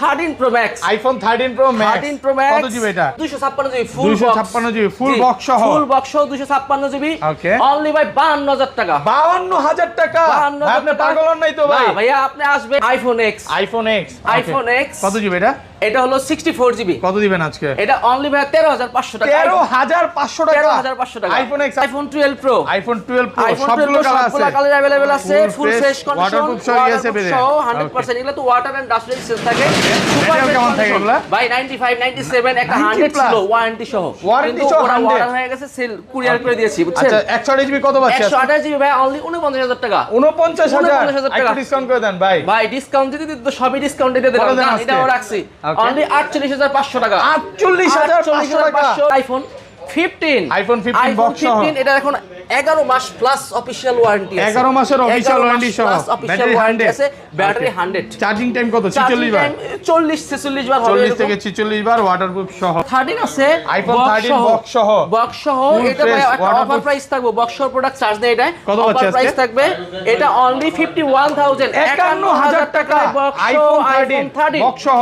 13 Pro Max, iPhone 13 Pro Max 13 Pro Max কত GB এটা? 256 GB full box, 256 GB full box সহ, full box সহ 256 GB okay only ভাই 52000 টাকা। 52000 টাকা? ভাই আপনি পাগল হন নাই তো ভাই? না ভাইয়া আপনি আসবেন iPhone X, iPhone X, iPhone X কত জিবি এটা? এটা হলো 64 জিবি। কত দিবেন আজকে? এটা অনলি ভাই 13500 টাকা। 13500 টাকা, 13500 টাকা। IPhone X, iPhone 12 Pro, iPhone 12 Pro iPhone সবগুলো 12 কালার সবগুলো আছে, কালার अवेलेबल আছে, ফুল ফ্রেশ কন্ডিশন, ওয়াটারপ্রুফ সহ ইএসএ বেরে 100% এগুলো তো ওয়াটার এন্ড ডাস্ট রেজিস্ট্যান্স থাকে। ব্যাটারি কেমন থাকে এগুলা? ভাই 95 97 একটা 100 ছিল ওয়ারেন্টি সহ, ওয়ারেন্টি সহ 100 ওয়াটার হয়ে গেছে, সেল কুরিয়ার করে দিয়েছি বুঝছেন। আচ্ছা 128 জিবি কত পাচ্ছেন? 128 জিবি ভাই অনলি 49000 টাকা। 49000 টাকা। একটু ডিসকাউন্ট করে দেন ভাই। ভাই ডিসকাউন্ট দিতে তো সবই ডিসকাউন্ট দিয়ে দিলাম, বলে দেন না আজকে। এটাও রাখছি অনলি 48500 টাকা। 48500 টাকা আইফোন 15, আইফোন 15 বক্স সহ, 15 এটা এখন 11 মাস প্লাস অফিশিয়াল ওয়ারেন্টি আছে, 11 মাসের অফিশিয়াল 11 ওয়ারেন্টি সহ, অফিশিয়াল ওয়ারেন্টি আছে, ব্যাটারি 100, চার্জিং টাইম কত? 46 বার, 40 46 বার হবে, 40 থেকে 46 বার, ওয়াটারপ্রুফ সহ। 13 আছে আইফোন 13 বক্স সহ, বক্স সহ। Full এটা ভাই fresh, একটা অফার waterproof। প্রাইস থাকবে, বক্সর প্রোডাক্ট চার্জ দেয় এটা কত অফার হচ্ছে প্রাইস আজকে? থাকবে এটা অনলি 51000, 51000 টাকা আইফোন 13 বক্স সহ।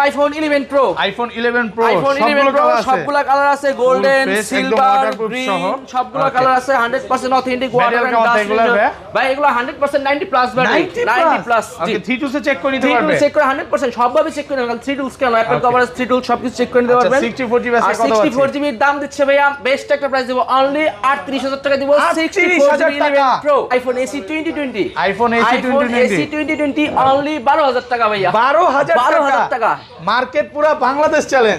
IPhone 11 pro, iPhone 11 pro iPhone 11 সবগুলো প্রো কালার আছে, সবগুলা কালার আছে, গোল্ডেন, Full fresh, একদম সিলভার, waterproof গ্রিন সহ। সবগুলা Okay. কালার আছে, 100% অথেন্টিক ওয়াটার Material এন্ড কেমন ডাস্ট এগুলা ভাই? ভাই এগুলো 100% 90 প্লাস ব্যাটারি, 90 প্লাস জি। ওকে 3 টুলসে চেক করে নিতে 3 পারবে, টুল চেক করে 100% সবভাবে চেক করে নেবেন। 3 টুলস কেন অ্যাপল কভারেজ 3 টুল সবকিছু চেক করে নিতে আচ্ছা পারবেন। 64 জিবি আছে আর কত আছে? 64 জিবি এর দাম দিচ্ছে ভাইয়া বেস্ট একটা প্রাইস দেব অনলি 38000 টাকা দিব। 38,000 টাকা। Pro iPhone AC 2020, iPhone AC 2020 only 12000 টাকা ভাইয়া, 12000 টাকা। মার্কেট পুরো বাংলাদেশ চ্যালেঞ্জ।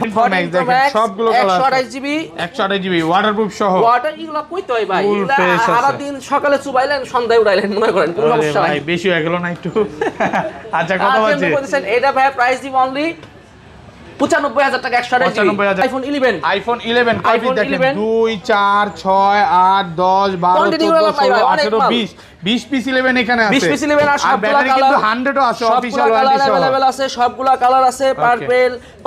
দেখেন সবগুলো কালার 128 জিবি 128 জিবি ওয়াটারপ্রুফ সহ। ওয়াটার এগুলা কইতে হয় ভাই, Full এগুলা fresh আছে। সারা দিন সকালে চুবাইলেন সন্ধ্যায় উড়াইলেন মনে করেন কোনো আরে সমস্যা নাই। ভাই বেশি হয়ে গেল না একটু? আচ্ছা কত আজকে বাজে? আপনি বলছেন এটা ভাই প্রাইস দিব অনলি 95000 টাকা। 128 জিবি 95,000 আইফোন 11, আইফোন 11 কয় পিস iPhone দেখেন? 11 2 4 6 8 10 12 Quantity 14 গুলো পাই ভাই, 16 অনেক 18 মাল। 20 পিস 11 এখানে আছে, 20 পিস 11 আর সবগুলা ব্যাটারি কিন্তু কালার 100 ও আছে সবগুলা অফিশিয়াল কালার ওয়ারেন্টি সহ। अवेलेबल আছে, সবগুলা কালার আছে,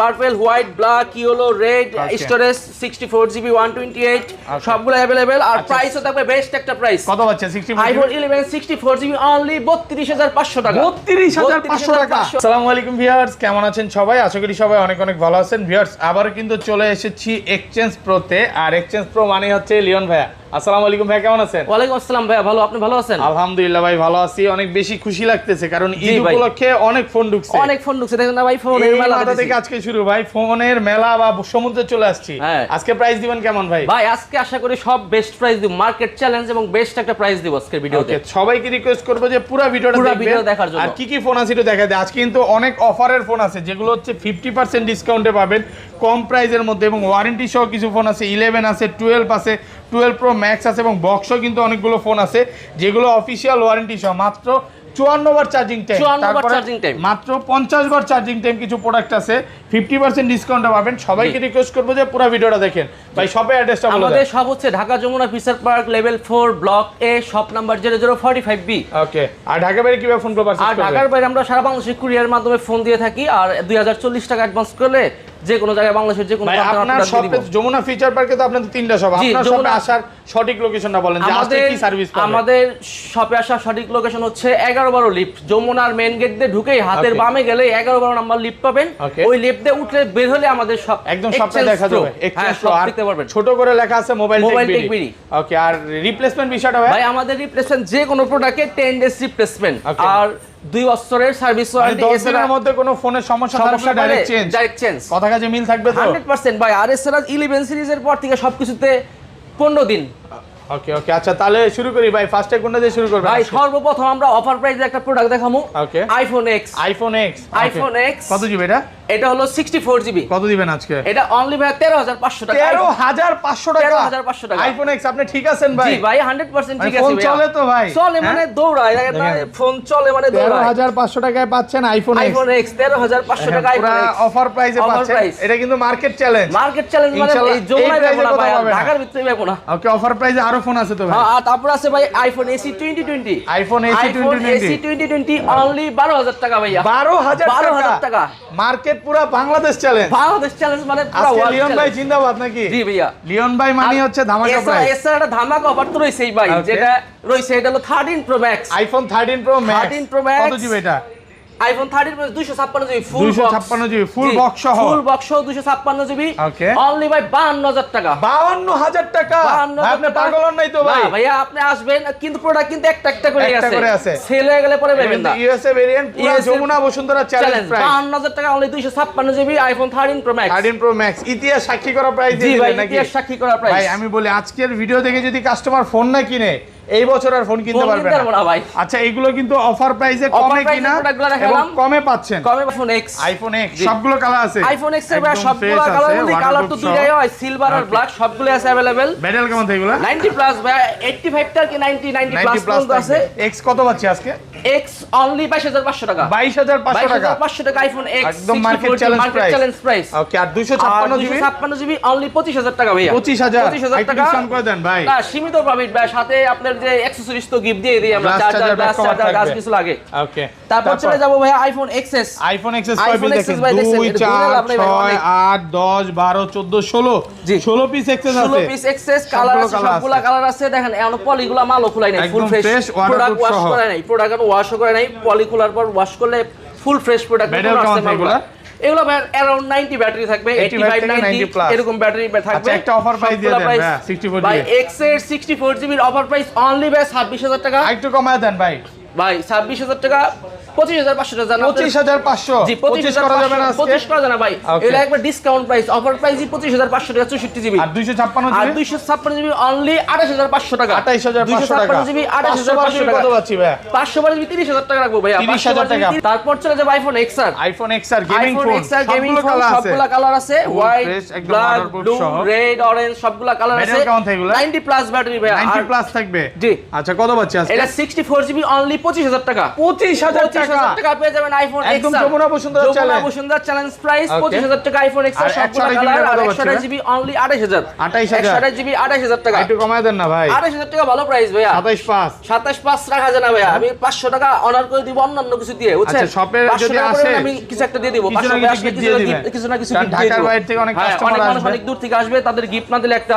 purple white black yellow red, Okay. Storage 64 GB 128 সবগুলা अवेलेबल। আর প্রাইসও থাকবে বেস্ট একটা প্রাইস। কত পাচ্ছে? 64 আইফোন 11 64 জিবি অনলি 32500 টাকা। 32500 টাকা। আসসালামু আলাইকুম ভিউয়ার্স, কেমন আছেন সবাই? আশা করি সবাই অনেক অনেক ভালো আছেন। ভিউয়ার্স আবার কিন্তু চলে এসেছি এক্সচেঞ্জ প্রোতে, আর এক্সচেঞ্জ প্রো মানে হচ্ছে লিওন ভাইয়া। আসসালামু আলাইকুম ভাই, কেমন আছেন? ওয়ালাইকুম আসসালাম ভাইয়া, ভালো, আপনি ভালো আছেন? আলহামদুলিল্লাহ ভাই ভালো আছি, অনেক বেশি খুশি লাগতেছে কারণ জি ঈদ ভাই। উপলক্ষে অনেক ফোন ঢুকছে, অনেক ফোন ঢুকছে দেখেন না ভাই, ফোনের এই মেলা মাথা থেকে আজকে শুরু ভাই, ফোনের মেলা বা সমুদ্রে চলে আসছি। হ্যাঁ। আজকে প্রাইস দিবেন কেমন ভাই? ভাই আজকে আশা করি সব বেস্ট প্রাইস দিব, মার্কেট চ্যালেঞ্জ এবং বেস্ট একটা প্রাইস দিব আজকের ভিডিওতে। ওকে, সবাইকে রিকোয়েস্ট করবো যে পুরো ভিডিওটা পুরো দেখবেন ভিডিও দেখার জন্য। আর কি কি ফোন আছে একটু দেখা দেয়। আজকে কিন্তু অনেক অফারের ফোন আছে যেগুলো হচ্ছে 50% ডিসকাউন্টে পাবেন কম প্রাইসের মধ্যে, এবং ওয়ারেন্টি সহ কিছু ফোন আছে, 11 আছে, 12 আছে, 12 প্রো ম্যাক্স আছে, এবং বক্সও কিন্তু অনেকগুলো ফোন আছে যেগুলো অফিশিয়াল ওয়ারেন্টি সহ। মাত্র 54 বার চার্জিং টাইম, 54 বার চার্জিং টাইম, মাত্র 50 বার চার্জিং টাইম কিছু প্রোডাক্ট আছে 50% ডিসকাউন্টে পাবেন। সবাইকে রিকোয়েস্ট করবো যে পুরো ভিডিওটা দেখেন ভাই। শপের অ্যাড্রেসটা বলে আমাদের দেন। সব হচ্ছে Dhaka Jamuna future park level 4 block A, shop number 0045B। Okay, আর ঢাকা বাইরে কিভাবে ফোন করব? আর ঢাকার বাইরে আমরা সারা বাংলাদেশে কুরিয়ার মাধ্যমে ফোন দিয়ে থাকি, আর 2040 টাকা অ্যাডভান্স করলে যে কোনো জায়গায় বাংলাদেশের যে কোনো ভাই প্রান্তে আপনার আমরা শপে দিয়ে দিব। যমুনা ফিচার পার্কে তো আপনাদের তিনটা শপ, জি, আপনার শপে যমুনা- আসার সঠিক লোকেশনটা বলেন যে আজকে কি সার্ভিস পাবেন। আমাদের শপে আসার সঠিক লোকেশন হচ্ছে 11-12 লিফট, যমুনার মেইন গেট দিয়ে ঢুকেই হাতের Okay. বামে গেলে 11-12 নাম্বার লিফট পাবেন। Okay. ওই লিফট দিয়ে উঠলে বের হলে আমাদের শপ একদম শপটা দেখা যাবে, হ্যাঁ এক্সচেঞ্জ সব আর দেখতে পারবেন। ছোট করে লেখা আছে mobile Mobile take Tech BD. BD। ওকে, আর রিপ্লেসমেন্ট বিষয়টা ভাই আমাদের রিপ্লেসমেন্ট যে কোনো প্রোডাক্টে 10 ডেজ রিপ্লেসমেন্ট, Okay. আর 2 বছরের সার্ভিস মানে ওয়ারেন্টি। 10 দিনের মধ্যে কোনো ফোনের সমস্যা থাকলে ডাইরেক্ট চেঞ্জ, ডাইরেক্ট চেঞ্জ, কথা কাজে মিল থাকবে তো? 100% ভাই। আর এছাড়া 11 সিরিজের পর থেকে সবকিছুতে 15 দিন। ওকে ওকে, আচ্ছা তাহলে শুরু করি ভাই। ফার্স্টে কোনটা দিয়ে শুরু করবেন? ভাই সর্বপ্রথম আমরা অফার প্রাইসে একটা প্রোডাক্ট দেখামু। Okay, iPhone X. IPhone X. IPhone X কত জিবি এটা? এটা হলো 64 জিবি। কত দিবেন আজকে? এটা অনলি ভাই 13500 টাকা। 13500 টাকা। 13500 টাকা। আইফোন এক্স, আপনি ঠিক আছেন ভাই? জি ভাই 100% ঠিক আছে ফোন ভাই। চলে তো ভাই? চলে মানে দৌড়ায়, দেখেন না, ফোন চলে মানে দৌড়ায়। 13500 টাকায় পাচ্ছেন আইফোন এক্স। আইফোন এক্স 13500 টাকা পুরো আইফোন এক্স অফার প্রাইসে Offer পাচ্ছেন। price। এটা কিন্তু মার্কেট চ্যালেঞ্জ। মার্কেট চ্যালেঞ্জ মানে ইনশাআল্লাহ এই যমুনায় এই পাবো না price এ ভাই, কোথাও পাবে না। ঢাকার ভিতরে পাবো না। ওকে, অফার প্রাইসে আরো ফোন আছে তো ভাই? আর তারপর আছে ভাই iPhone AC 2020। IPhone AC iPhone AC 2020 only 12000 টাকা ভাইয়া। 12000 টাকা। মার্কেট পুরো বাংলাদেশ চ্যালেঞ্জ। বাংলাদেশ চ্যালেঞ্জ মানে পুরো আজকে ওয়ার্ল্ড লিওন ভাই চ্যালেঞ্জ। জিন্দাবাদ নাকি? জি ভাইয়া। লিওন ভাই মানে হচ্ছে ধামাকা প্রাইস। এছাড়া একটা ধামাকা অফার তো রয়েছেই ভাই, Okay. যেটা রয়েছে এটা হলো 13 Pro Max। IPhone 13 Pro Max। 13 Pro Max কত জিবি এটা? IPhone 13 pro 256 GB full 256 GB full box সহ, ফুল বক্স সহ 256 জিবি ওকে অনলি ভাই 52000 টাকা। 52000 টাকা, আপনি পাগল হন নাই তো ভাই? না ভাইয়া আপনি আসবেন, কিন্তু প্রোডাক্ট কিন্তু একটা করে আছে, সেল হয়ে গেলে পরে পাবেন না। ইউএসএ ভেরিয়েন্ট পুরো যমুনা বসুন্ধরা চ্যালেঞ্জ প্রাইস 52000 টাকা only 256 GB iPhone 13 pro max. 13 pro max ইতিহাস সাক্ষী করা প্রাইস জি দিয়ে ভাই, দিলেন নাকি? ইতিহাস সাক্ষী করা প্রাইস। ভাই আমি বলি আজকের ভিডিও দেখে যদি কাস্টমার ফোন না কিনে এই বছর আর ফোন কিনতে পারবে না ভাই। আচ্ছা এগুলো কিন্তু অফার প্রাইসে কমে কিনা এবং কমে পাচ্ছেন। কমে আইফোন এক্স, আইফোন এক্স সবগুলো কালার আছে, আইফোন এক্স এর সবগুলো কালার আছে, কালার তো দুইটাই হয়, সিলভার আর ব্ল্যাক, সবগুলো আছে अवेलेबल। ব্যাটারি কেমন থাকে এগুলো? 90 প্লাস ভাই, 85 টা কি 90 প্লাস পর্যন্ত আছে। এক্স কত পাচ্ছি আজকে? এক্স অনলি 22500 টাকা, 22500 টাকা, 22500 টাকা আইফোন এক্স, একদম মার্কেট চ্যালেঞ্জ প্রাইস। ওকে আর 256 জিবি অনলি 25000 টাকা ভাইয়া, 25000 টাকা ডিসকাউন্ট করে দেন ভাই। না সীমিত পাবেন ভাই, সাথে আপনার যে অ্যাকসেসরিজ তো গিফট দিয়ে দিই আমরা, চার্জার গ্লাস চার্জার গাছ কিছু লাগে। ওকে তারপর চলে যাব ভাইয়া আইফোন এক্সএস। আইফোন এক্সএস কয় পিস দেখেন? 2 4 6 8 10 12 14 16 16 পিস এক্সএস আছে, 16 পিস এক্সএস কালার আছে, সবগুলা কালার আছে। দেখেন এখন পলিগুলো মালও খোলাই নাই, ফুল ফ্রেশ প্রোডাক্ট, ওয়াশ করে নাই, প্রোডাক্ট ওয়াশও করে নাই, পলি খোলার পর ওয়াশ করলে ফুল ফ্রেশ প্রোডাক্ট আছে মালগুলো। এগুলো ভাই अराउंड 90 ব্যাটারি থাকবে, 85 90 এরকম ব্যাটারি থাকবে। আচ্ছা একটা অফার প্রাইস দিয়ে দেন ভাই 64 ভাই এক্স এর 64 জিবি অফার প্রাইস অনলি ভাই 26000 টাকা। একটু কমায় দেন ভাই, ভাই 26000 টাকা, 25500 টাকা জানা, 25500 জি 25 করা যাবে না আজকে? 25 করা যাবে না ভাই, এটা একবার ডিসকাউন্ট প্রাইস, অফার প্রাইসই 25500 টাকা 64 জিবি। আর 256 আর জিবি 256 জিবি অনলি 28500 টাকা, 28500 টাকা, 256 জিবি 28500 টাকা। কত পাচ্ছি ভাই? 512 জিবি 30000 টাকা রাখবো ভাইয়া, 30000 টাকা। তারপর চলে যাবে iPhone XR. IPhone XR gaming iPhone phone, XR gaming phone, সবগুলা কালার আছে, white black blue red orange সবগুলা কালার আছে। ব্যাটারি কেমন থাকে এগুলা? 90 প্লাস ব্যাটারি ভাইয়া, 90 প্লাস থাকবে জি। আচ্ছা কত পাচ্ছি আজকে? এটা 64 জিবি অনলি 25000 টাকা, 25000 টাকা পেয়ে যাবেন আইফোন এক্স, একদম যমুনা বসুন্ধরা চ্যালেঞ্জ প্রাইস 25000 টাকা আইফোন এক্স এর সবগুলা কালার। আর 128 জিবি অনলি 28000, 28000 জিবি 28000 টাকা। একটু কমায় দেন না ভাই, 28000 টাকা ভালো প্রাইস ভাইয়া। 275 রাখা যায় না ভাইয়া, আমি 500 টাকা অনার করে দিব অন্যান্য কিছু দিয়ে, বুঝছেন? আচ্ছা শপে যদি 500 টাকা আসে করে আমি কিছু একটা দিয়ে দিব, কিছু 500 না টাকা কিছু আসলে gift দিয়ে দিবেন। কিছু না কিছু কারণ gift দিয়ে ঢাকার দিব। বাইরে থেকে অনেক হ্যাঁ, কাস্টমার অনেক মানুষ আসবে, অনেক দূর থেকে আসবে, তাদের গিফট না দিলে একটা